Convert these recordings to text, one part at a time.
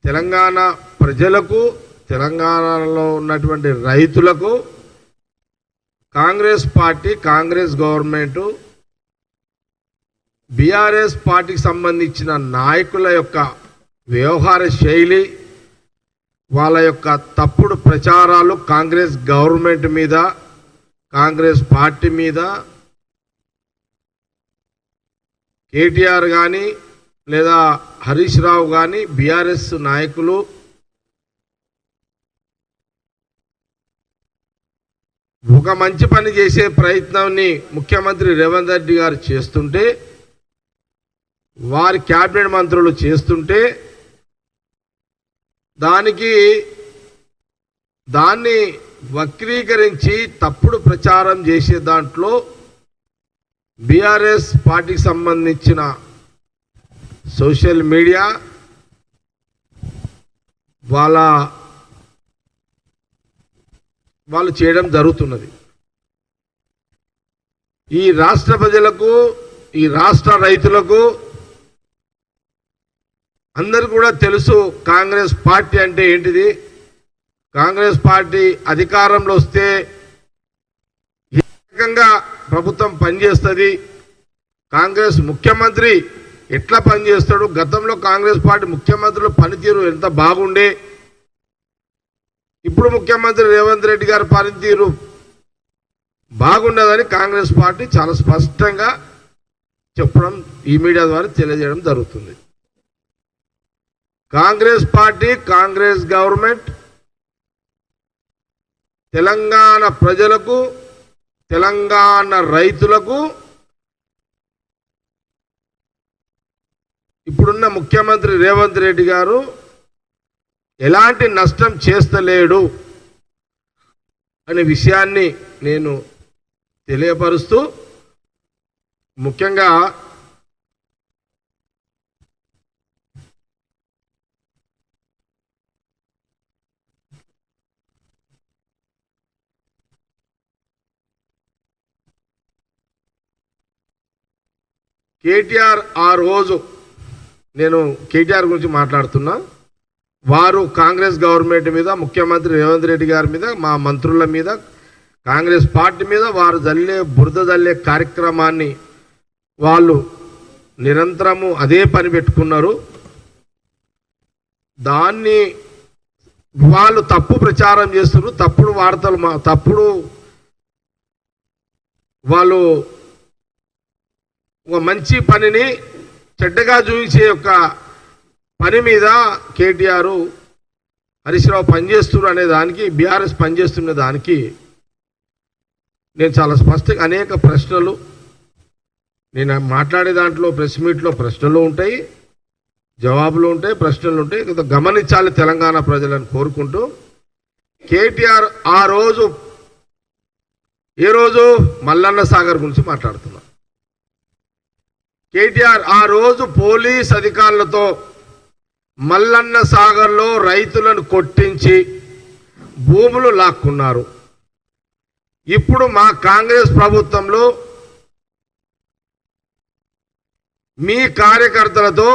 తెలంగాణ ప్రజలకు, తెలంగాణలో ఉన్నటువంటి రైతులకు Congress party, Congress government, BRS పార్టీకి సంబంధించిన నాయకుల యొక్క వ్యవహార శైలి, వాళ్ళ యొక్క తప్పుడు ప్రచారాలు కాంగ్రెస్ గవర్నమెంట్ మీద, కాంగ్రెస్ పార్టీ మీద, కేటీఆర్ కానీ లేదా హరీష్ రావు కానీ బీఆర్ఎస్ నాయకులు ఒక మంచి పని చేసే ప్రయత్నాన్ని ముఖ్యమంత్రి రేవంత్ రెడ్డి గారు చేస్తుంటే, వారి క్యాబినెట్ మంత్రులు చేస్తుంటే దాన్ని వక్రీకరించి తప్పుడు ప్రచారం చేసే దాంట్లో బీఆర్ఎస్ పార్టీకి సంబంధించిన సోషల్ మీడియా వాళ్ళు చేయడం జరుగుతున్నది. ఈ రాష్ట్ర ప్రజలకు, ఈ రాష్ట్ర రైతులకు అందరూ కూడా తెలుసు కాంగ్రెస్ పార్టీ అంటే ఏంటిది. కాంగ్రెస్ పార్టీ అధికారంలో వస్తే ఏ రకంగా ప్రభుత్వం పనిచేస్తుంది, కాంగ్రెస్ ముఖ్యమంత్రి ఎట్లా పనిచేస్తాడు, గతంలో కాంగ్రెస్ పార్టీ ముఖ్యమంత్రుల పనితీరు ఎంత బాగుండే, ఇప్పుడు ముఖ్యమంత్రి రేవంత్ రెడ్డి గారి పనితీరు బాగుండదని కాంగ్రెస్ పార్టీ చాలా స్పష్టంగా చెప్పడం, ఈ మీడియా ద్వారా తెలియజేయడం జరుగుతుంది. కాంగ్రెస్ పార్టీ, కాంగ్రెస్ గవర్నమెంట్ తెలంగాణ ప్రజలకు, తెలంగాణ రైతులకు ఇప్పుడున్న ముఖ్యమంత్రి రేవంత్ రెడ్డి గారు ఎలాంటి నష్టం చేస్తలేడు అనే విషయాన్ని నేను తెలియపరుస్తూ, ముఖ్యంగా కేటీఆర్ ఆ రోజు, నేను కేటీఆర్ గురించి మాట్లాడుతున్నా, వారు కాంగ్రెస్ గవర్నమెంట్ మీద, ముఖ్యమంత్రి రేవంత్ రెడ్డి గారి మీద, మా మంత్రుల మీద, కాంగ్రెస్ పార్టీ మీద వారు బురద జల్లే కార్యక్రమాన్ని వాళ్ళు నిరంతరము అదే పని పెట్టుకున్నారు. దాన్ని వాళ్ళు తప్పు ప్రచారం చేస్తున్నారు, తప్పుడు వార్తలు, తప్పుడు వాళ్ళు ఒక మంచి పనిని చెడ్డగా చూపించే యొక్క పని మీద కేటీఆర్, హరీష్ రావు పనిచేస్తున్నారు అనే దానికి, బీఆర్ఎస్ పనిచేస్తున్న దానికి నేను చాలా స్పష్టంగా అనేక ప్రశ్నలు, నేను మాట్లాడే దాంట్లో ప్రెస్ మీట్లో ప్రశ్నలు ఉంటాయి, జవాబులు ఉంటాయి, ప్రశ్నలు ఉంటాయి. గమనించాలి తెలంగాణ ప్రజలను కోరుకుంటూ, కేటీఆర్ ఆ రోజు, ఏ రోజు మల్లన్న సాగర్ గురించి మాట్లాడుతున్నారు. కేటీఆర్ ఆ రోజు పోలీస్ అధికారులతో మల్లన్న సాగర్లో రైతులను కొట్టించి భూములు లాక్కున్నారు. ఇప్పుడు మా కాంగ్రెస్ ప్రభుత్వంలో మీ కార్యకర్తలతో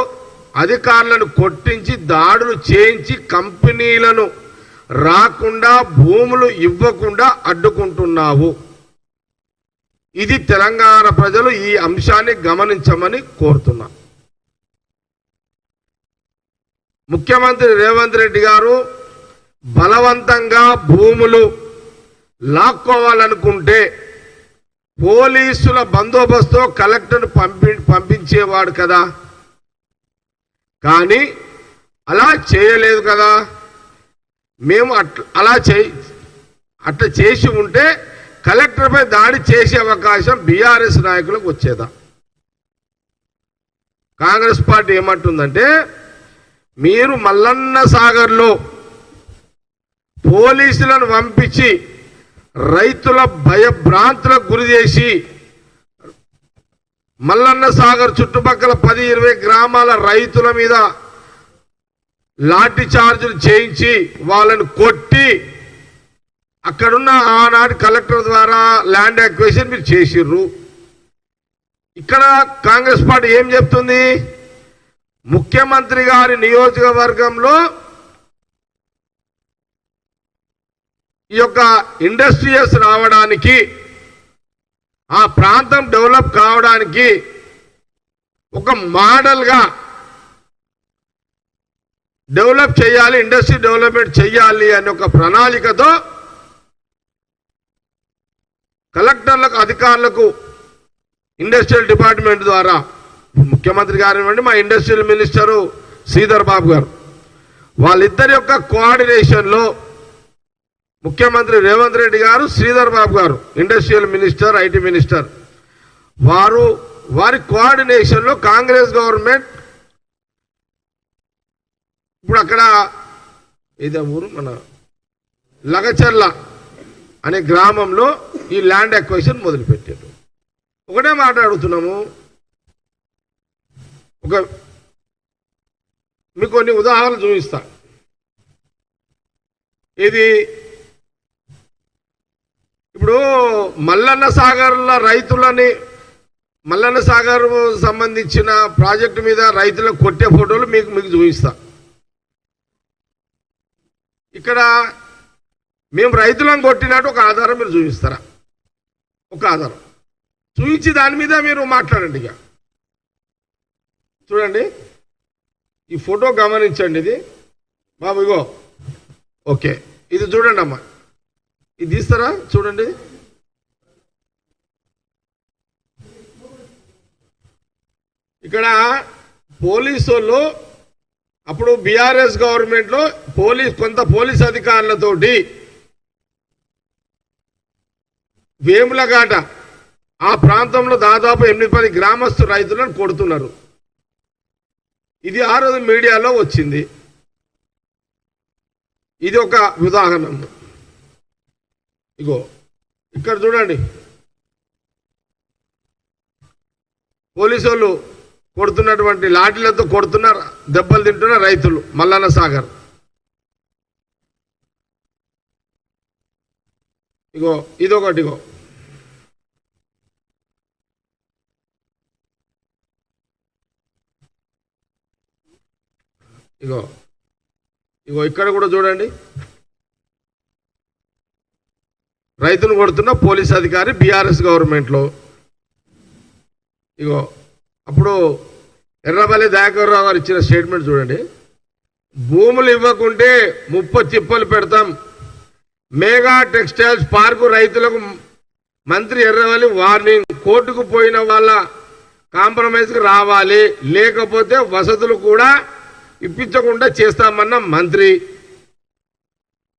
అధికారులను కొట్టించి దాడులు చేయించి కంపెనీలను రాకుండా, భూములు ఇవ్వకుండా అడ్డుకుంటున్నావు. ఇది తెలంగాణ ప్రజలు ఈ అంశాన్ని గమనించమని కోరుతున్నా. ముఖ్యమంత్రి రేవంత్ రెడ్డి గారు బలవంతంగా భూములు లాక్కోవాలనుకుంటే పోలీసుల బందోబస్తు కలెక్టర్ను పంపించేవాడు కదా, కానీ అలా చేయలేదు కదా. మేము అట్లా చేసి ఉంటే కలెక్టర్పై దాడి చేసే అవకాశం బీఆర్ఎస్ నాయకులకు వచ్చేదా. కాంగ్రెస్ పార్టీ ఏమంటుందంటే, మీరు మల్లన్న సాగర్లో పోలీసులను పంపించి రైతుల భయభ్రాంతులకు గురి చేసి మల్లన్న సాగర్ చుట్టుపక్కల 10-20 గ్రామాల రైతుల మీద లాఠీ చార్జీలు చేయించి వాళ్ళని కొట్టి అక్కడున్న ఆనాడు కలెక్టర్ ద్వారా ల్యాండ్ అక్విజిషన్ మీరు చేసిర్రు. ఇక్కడ కాంగ్రెస్ పార్టీ ఏం చెప్తుంది, ముఖ్యమంత్రి గారి నియోజకవర్గంలో ఈ యొక్క ఇండస్ట్రియల్స్ రావడానికి, ఆ ప్రాంతం డెవలప్ కావడానికి ఒక మోడల్గా డెవలప్ చేయాలి, ఇండస్ట్రీ డెవలప్మెంట్ చేయాలి అనే ఒక ప్రణాళికతో కలెక్టర్లకు, అధికారులకు, ఇండస్ట్రియల్ డిపార్ట్మెంట్ ద్వారా ముఖ్యమంత్రి గారు ఇవ్వండి, మా ఇండస్ట్రియల్ మినిస్టరు శ్రీధర్ బాబు గారు, వాళ్ళిద్దరి యొక్క కోఆర్డినేషన్లో ముఖ్యమంత్రి రేవంత్ రెడ్డి గారు, శ్రీధర్ బాబు గారు ఇండస్ట్రియల్ మినిస్టర్, ఐటీ మినిస్టర్, వారి కోఆర్డినేషన్లో కాంగ్రెస్ గవర్నమెంట్ ఇప్పుడు అక్కడ ఇదే ఊరు మన లగచర్ల అనే గ్రామంలో ఈ ల్యాండ్ అక్వైజిషన్ మొదలుపెట్టారు. ఒకటే మాట అడుగుతున్నాము, మీకు కొన్ని ఉదాహరణలు చూపిస్తా. ఇది ఇప్పుడు మల్లన్న సాగర్ల రైతులని, మల్లన్న సాగర్ సంబంధించిన ప్రాజెక్టు మీద రైతులకు కొట్టే ఫోటోలు మీకు చూపిస్తా. ఇక్కడ మేము రైతులను కొట్టినట్టు ఒక ఆధారం మీరు చూపిస్తారా? ఒక ఆధారం చూపించి దాని మీద మీరు మాట్లాడండి. ఇక చూడండి, ఈ ఫోటో గమనించండి. ఇది బాబు ఇగో, ఓకే, ఇది చూడండి అమ్మా, ఇది తీస్తారా? చూడండి, ఇక్కడ పోలీసు వాళ్ళు అప్పుడు బీఆర్ఎస్ గవర్నమెంట్లో కొంత పోలీస్ అధికారులతోటి వేములఘాట ఆ ప్రాంతంలో దాదాపు 8-10 గ్రామస్తు రైతులను కొడుతున్నారు. ఇది ఆ రోజు మీడియాలో వచ్చింది. ఇది ఒక ఉదాహరణ. ఇగో ఇక్కడ చూడండి, పోలీసు వాళ్ళు కొడుతున్నటువంటి లాఠీలతో కొడుతున్నారు, దెబ్బలు తింటున్న రైతులు మల్లన్న సాగర్. ఇగో ఇదొకటి, ఇగో ఇక్కడ కూడా చూడండి, రైతును కొడుతున్న పోలీస్ అధికారి బీఆర్ఎస్ గవర్నమెంట్లో. ఇగో అప్పుడు ఎర్రబల్లి దయాకర్రావు గారు ఇచ్చిన స్టేట్మెంట్ చూడండి, భూములు ఇవ్వకుంటే 30 చిప్పలు పెడతాం, మెగా టెక్స్టైల్స్ పార్కు రైతులకు మంత్రి ఎర్రబల్లి వార్నింగ్, కోర్టుకు పోయిన వాళ్ళ కాంప్రమైజ్కి రావాలి, లేకపోతే వసతులు కూడా ఇప్పించకుండా చేస్తామన్న మంత్రి,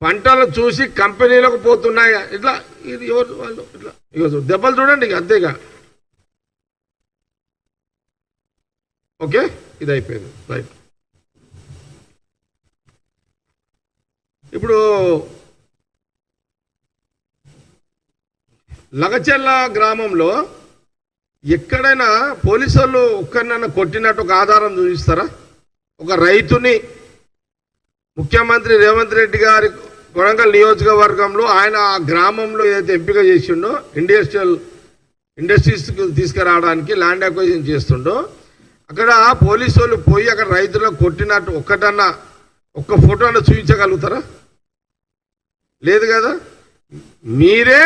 పంటలు చూసి కంపెనీలకు పోతున్నాయి. ఇట్లా ఇది ఎవరు వాళ్ళు ఇట్లా ఇక దెబ్బలు చూడండి, ఇక అంతేగా. ఓకే, ఇది అయిపోయింది, రైట్. ఇప్పుడు లగచెర్ల గ్రామంలో ఎక్కడైనా పోలీసు వాళ్ళు ఒక్కరినైనా కొట్టినట్టు ఒక ఆధారం చూపిస్తారా? ఒక రైతుని ముఖ్యమంత్రి రేవంత్ రెడ్డి గారి వరంగల్ నియోజకవర్గంలో ఆయన ఆ గ్రామంలో ఏదైతే ఎంపిక చేసిండో ఇండస్ట్రీస్ తీసుకురావడానికి ల్యాండ్ అక్వైజిషన్ చేస్తుండో, అక్కడ పోలీసు వాళ్ళు పోయి అక్కడ రైతులను కొట్టినట్టు ఒక్క ఫోటో అన్న చూపించగలుగుతారా? లేదు కదా. మీరే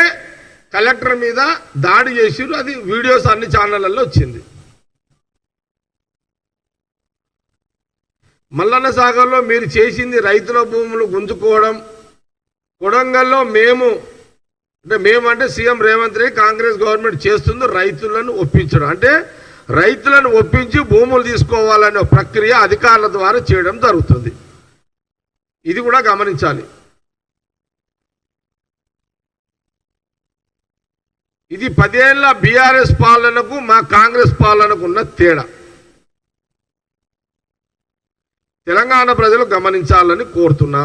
కలెక్టర్ మీద దాడి చేసిరు, అది వీడియోస్ అన్ని ఛానళ్ళల్లో వచ్చింది. మల్లన్న సాగర్లో మీరు చేసింది రైతుల భూములు గుంజుకోవడం. కొడంగల్లో మేమంటే సీఎం రేవంత్ రెడ్డి కాంగ్రెస్ గవర్నమెంట్ చేస్తుంది రైతులను ఒప్పించడం. అంటే రైతులను ఒప్పించి భూములు తీసుకోవాలనే ప్రక్రియ అధికారుల ద్వారా చేయడం జరుగుతుంది. ఇది కూడా గమనించాలి. ఇది 10 ఏళ్ల బీఆర్ఎస్ పాలనకు మా కాంగ్రెస్ పాలనకు ఉన్న తేడా తెలంగాణ ప్రజలు గమనించాలని కోరుతున్నా.